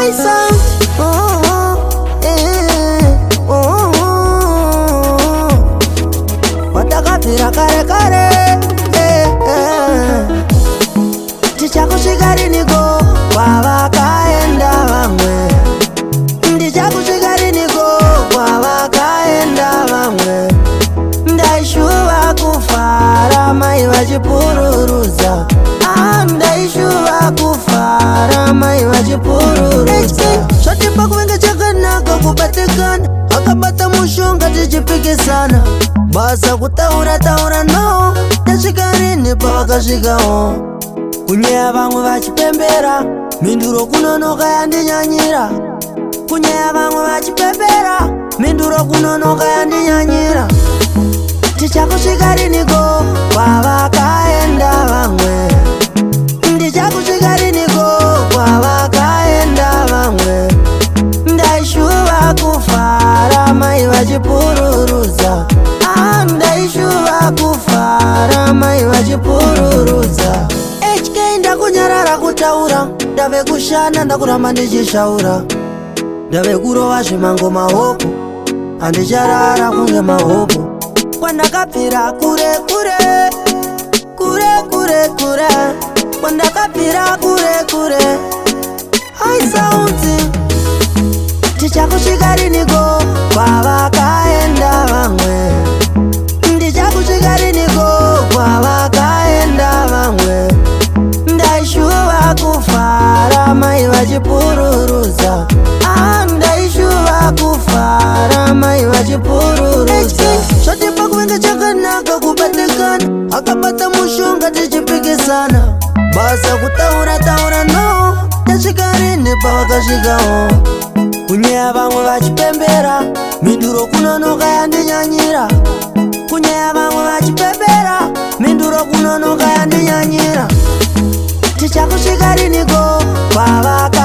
I sound watakapfira kare kare tichakusvika riniko kwavakaenda vamwe ndichakusvika riniko kwavakaenda vamwe ndaishuva kufara mai vachipururudza ndaishuva kufara mai vachipururudza zvatimba kuvenga chakanaka kubatikana vakabata mushonga tichipikisana basa kutaura taura no ndasvika rini pavakasvikawo kunyaya vamwe vachipembera mhinduro kunonoka yandinyanyira kunyaya vamwe vachipembera mhinduro kunonoka yandinyanyira tichakusvika riniko kwavakaenda vamwe ndichakusvika riniko kwavakaenda vamwe ndaishuva kufara mai vachipururudza ndaishuva kufara mai vachipururudza HK ndakunyarara kutaura ndave kushana ndakuramba ndichishaura ndave kurova zvimango mahopo handicharara kunge mahopo kwandakabvira kure kure kure kure kure kwandakabvira kure kure aisaunzi tichakusvika riniko kwavakaenda vamwe ndichakusvika riniko kwavakaenda vamwe ndaishuva kufara mai vachipururudza ndaishuva kufara mai vachipururudza zvatimba kuvenga chakanaka kubatikana akabata mushonga tichipikisana basa kutaura taura no ndasvika rini pavakasvikawo kunyaya vamwe vachipembera mhinduro kunonoka yandinyanyira kunyaya vamwe vachipembera mhinduro kunonoka yandinyanyira tichakusvika riniko kwavaka